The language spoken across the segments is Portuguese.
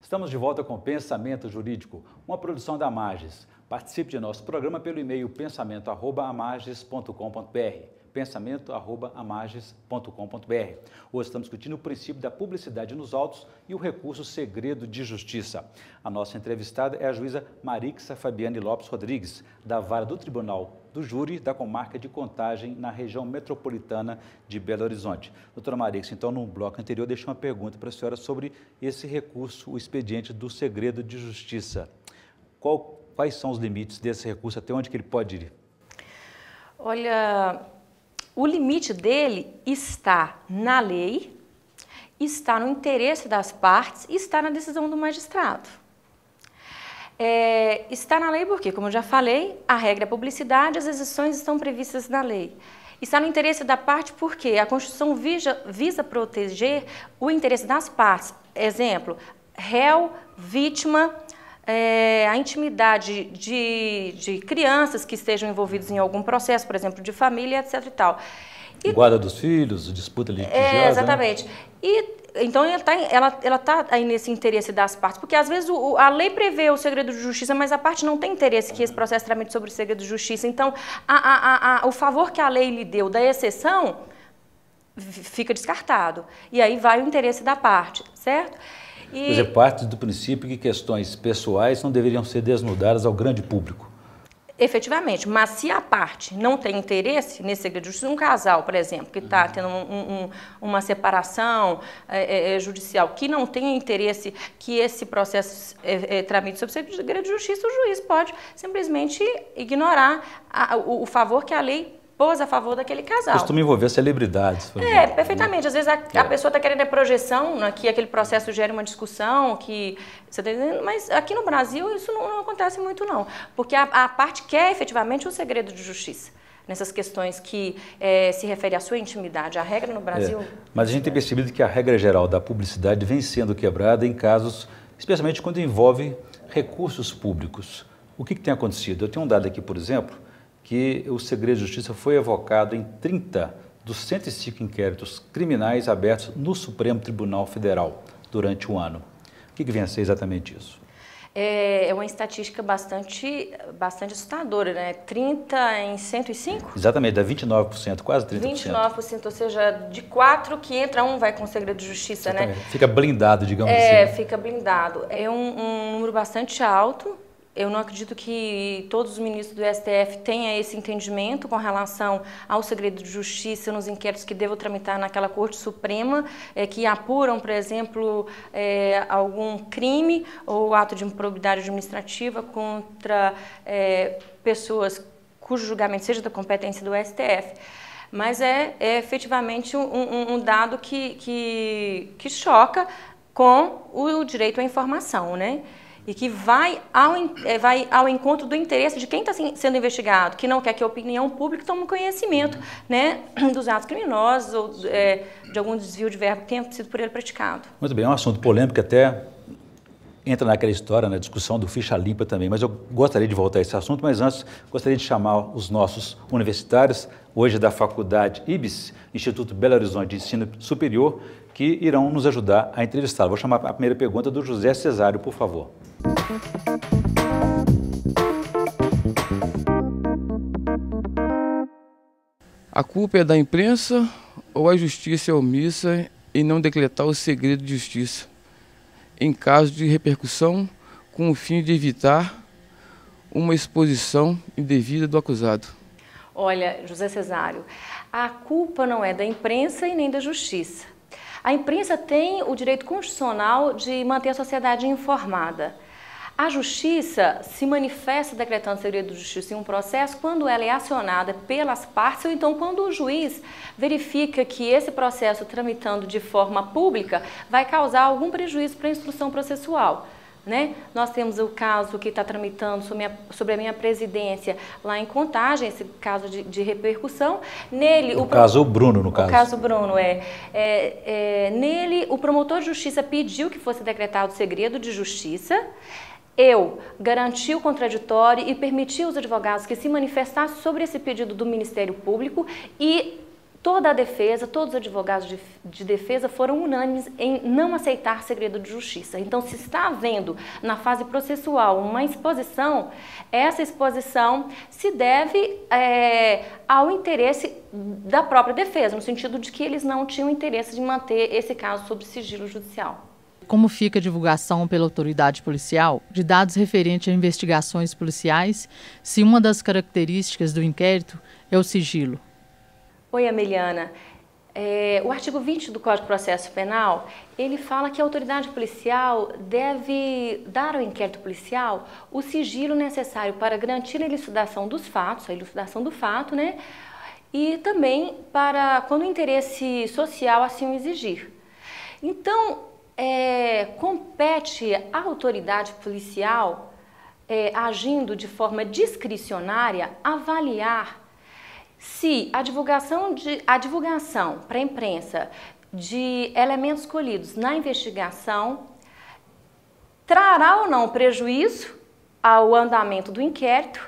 Estamos de volta com Pensamento Jurídico, uma produção da Amages. Participe de nosso programa pelo e-mail pensamento@amages.com.br. pensamento@amages.com.br. Hoje estamos discutindo o princípio da publicidade nos autos e o recurso segredo de justiça. A nossa entrevistada é a juíza Marixa Fabiane Lopes Rodrigues, da Vara do Tribunal do Júri da Comarca de Contagem, na região metropolitana de Belo Horizonte. Doutora Marixa, então, no bloco anterior, deixei uma pergunta para a senhora sobre esse recurso, o expediente do segredo de justiça. Quais são os limites desse recurso, até onde que ele pode ir? Olha, o limite dele está na lei, está no interesse das partes e está na decisão do magistrado. Está na lei porque, como eu já falei, a regra é a publicidade, as exceções estão previstas na lei. Está no interesse da parte porque a Constituição visa proteger o interesse das partes. Exemplo, réu, vítima, a intimidade de crianças que estejam envolvidas em algum processo, por exemplo, de família, etc. e tal. Guarda dos filhos, disputa litigiosa. Exatamente. Né? Então, ela tá aí nesse interesse das partes, porque às vezes a lei prevê o segredo de justiça, mas a parte não tem interesse que esse processo tramite sobre o segredo de justiça. Então, o favor que a lei lhe deu da exceção fica descartado. E aí vai o interesse da parte, certo? Quer dizer, parte do princípio que questões pessoais não deveriam ser desnudadas ao grande público. Efetivamente, mas se a parte não tem interesse nesse segredo de justiça, um casal, por exemplo, que está tendo uma separação judicial, que não tem interesse que esse processo tramite sobre o segredo de justiça, o juiz pode simplesmente ignorar o favor que a lei pôs a favor daquele casal. Costuma envolver celebridades. Perfeitamente. Às vezes a pessoa está querendo a projeção, né, que aquele processo gere uma discussão, que você tá entendendo? Mas aqui no Brasil isso não acontece muito não, porque a parte quer efetivamente o segredo de justiça, nessas questões que se referem à sua intimidade. A regra no Brasil... Mas a gente tem percebido que a regra geral da publicidade vem sendo quebrada em casos, especialmente quando envolve recursos públicos. O que tem acontecido? Eu tenho um dado aqui, por exemplo, que o segredo de justiça foi evocado em 30 dos 105 inquéritos criminais abertos no Supremo Tribunal Federal durante um ano. O que vem a ser exatamente isso? É uma estatística bastante assustadora, né? 30 em 105? Exatamente, dá 29%, quase 30%. 29%, ou seja, de 4 que entra, um vai com segredo de justiça, né? Fica blindado, digamos assim. Fica blindado. É um número bastante alto. Eu não acredito que todos os ministros do STF tenham esse entendimento com relação ao segredo de justiça nos inquéritos que devam tramitar naquela Corte Suprema, que apuram, por exemplo, algum crime ou ato de improbidade administrativa contra pessoas cujo julgamento seja da competência do STF. Mas é efetivamente um dado que choca com o direito à informação, né? E que vai ao encontro do interesse de quem está sendo investigado, que não quer que a opinião pública tome conhecimento, né, dos atos criminosos ou de algum desvio de verba que tenha sido por ele praticado. Muito bem, é um assunto polêmico que até entra naquela história, na discussão do ficha limpa também, mas eu gostaria de voltar a esse assunto, mas antes gostaria de chamar os nossos universitários, hoje da Faculdade IBS, Instituto Belo Horizonte de Ensino Superior, que irão nos ajudar a entrevistá-lo. Vou chamar a primeira pergunta do José Cesário, por favor. A culpa é da imprensa ou a justiça é omissa em não decretar o segredo de justiça, em caso de repercussão, com o fim de evitar uma exposição indevida do acusado? Olha, José Cesário, a culpa não é da imprensa e nem da justiça. A imprensa tem o direito constitucional de manter a sociedade informada. A justiça se manifesta decretando segredo de justiça em um processo quando ela é acionada pelas partes ou então quando o juiz verifica que esse processo tramitando de forma pública vai causar algum prejuízo para a instrução processual. Né? Nós temos o caso que está tramitando sobre a minha presidência lá em Contagem, esse caso de repercussão. Nele, o caso Bruno, no caso. O caso Bruno, nele, o promotor de justiça pediu que fosse decretado segredo de justiça. Eu garanti o contraditório e permiti aos advogados que se manifestassem sobre esse pedido do Ministério Público e toda a defesa, todos os advogados de defesa foram unânimes em não aceitar segredo de justiça. Então, se está havendo na fase processual uma exposição, essa exposição se deve ao interesse da própria defesa, no sentido de que eles não tinham interesse de manter esse caso sob sigilo judicial. Como fica a divulgação pela autoridade policial de dados referentes a investigações policiais, se uma das características do inquérito é o sigilo? Oi, Ameliana. O artigo 20 do Código de Processo Penal, ele fala que a autoridade policial deve dar ao inquérito policial o sigilo necessário para garantir a elucidação dos fatos, a elucidação do fato, né? E também para quando o interesse social assim o exigir. Então, compete à autoridade policial, agindo de forma discricionária, avaliar se a divulgação para a imprensa de elementos colhidos na investigação trará ou não prejuízo ao andamento do inquérito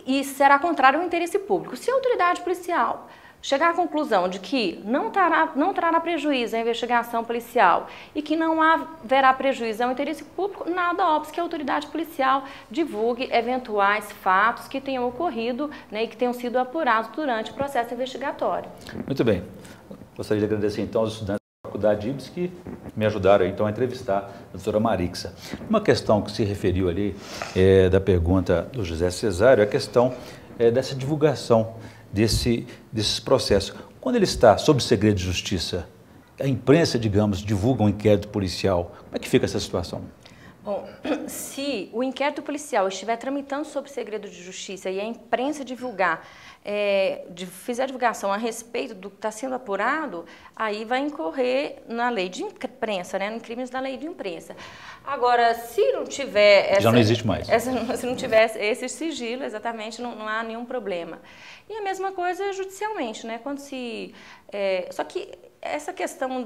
e será contrário ao interesse público. Se a autoridade policial chegar à conclusão de que não trará prejuízo à investigação policial e que não haverá prejuízo ao interesse público, nada óbvio que a autoridade policial divulgue eventuais fatos que tenham ocorrido, né, e que tenham sido apurados durante o processo investigatório. Muito bem. Gostaria de agradecer então aos estudantes da Faculdade IBS que me ajudaram então a entrevistar a doutora Marixa. Uma questão que se referiu ali da pergunta do José Cesário é a questão dessa divulgação desses processos. Quando ele está sob segredo de justiça, a imprensa, digamos, divulga um inquérito policial, como é que fica essa situação? Bom, se o inquérito policial estiver tramitando sob segredo de justiça e a imprensa divulgar, fizer a divulgação a respeito do que está sendo apurado, aí vai incorrer na lei de imprensa, né, em crimes da lei de imprensa. Agora, se não tiver... Já não existe mais. Se não tiver esse sigilo, exatamente, não há nenhum problema. E a mesma coisa judicialmente, né, quando se... só que essa questão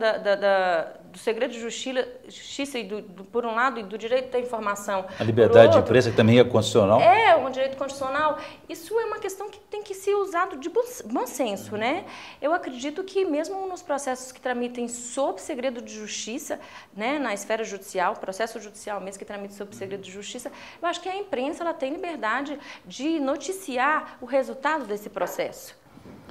do segredo de justiça e por um lado, e do direito da informação. A liberdade de imprensa, que também é constitucional. É um direito constitucional. Isso é uma questão que tem que ser usado de bom senso, né? Eu acredito que mesmo nos processos que tramitem sob segredo de justiça, né, na esfera judicial, processo judicial mesmo que tramite sob segredo de justiça, eu acho que a imprensa ela tem liberdade de noticiar o resultado desse processo.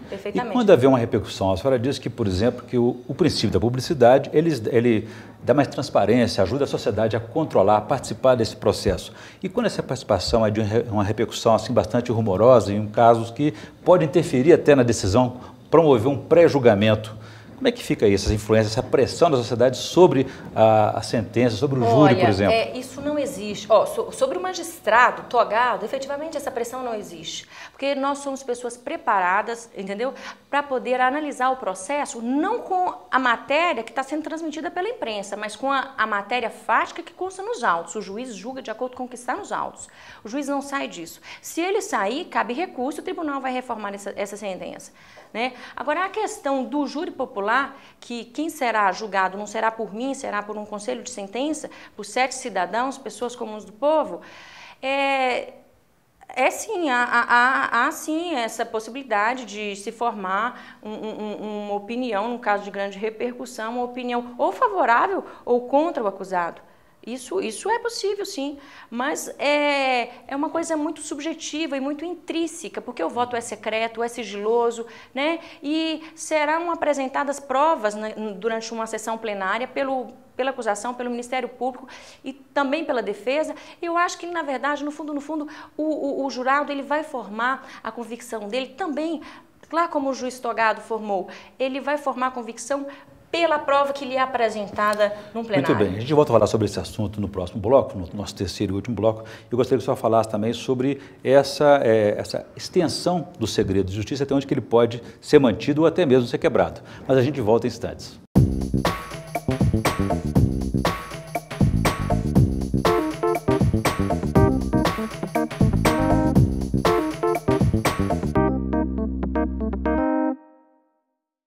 Perfeitamente. E quando haver uma repercussão, a senhora diz que, por exemplo, que o princípio da publicidade, ele dá mais transparência, ajuda a sociedade a controlar, a participar desse processo. E quando essa participação é de uma repercussão assim, bastante rumorosa, em casos que pode interferir até na decisão, promover um pré-julgamento, como é que fica isso, essa influência, essa pressão da sociedade sobre a sentença, sobre o júri, por exemplo? Isso não existe. Sobre o magistrado togado, efetivamente essa pressão não existe. Porque nós somos pessoas preparadas, entendeu? Para poder analisar o processo, não com a matéria que está sendo transmitida pela imprensa, mas com a matéria fática que consta nos autos. O juiz julga de acordo com o que está nos autos. O juiz não sai disso. Se ele sair, cabe recurso, o tribunal vai reformar essa sentença, né? Agora, a questão do júri popular, que quem será julgado não será por mim, será por um conselho de sentença, por 7 cidadãos, pessoas comuns do povo, sim, há sim essa possibilidade de se formar uma opinião, no caso de grande repercussão, uma opinião ou favorável ou contra o acusado. Isso é possível, sim, mas é uma coisa muito subjetiva e muito intrínseca, porque o voto é secreto, é sigiloso, né? E serão apresentadas provas, né, durante uma sessão plenária pela acusação, pelo Ministério Público e também pela defesa. Eu acho que, na verdade, no fundo, o jurado ele vai formar a convicção dele também, claro, como o juiz togado formou, ele vai formar a convicção pela prova que lhe é apresentada num plenário. Muito bem, a gente volta a falar sobre esse assunto no próximo bloco, no nosso terceiro e último bloco. Eu gostaria que a senhora falasse também sobre essa extensão do segredo de justiça, até onde que ele pode ser mantido ou até mesmo ser quebrado. Mas a gente volta em instantes.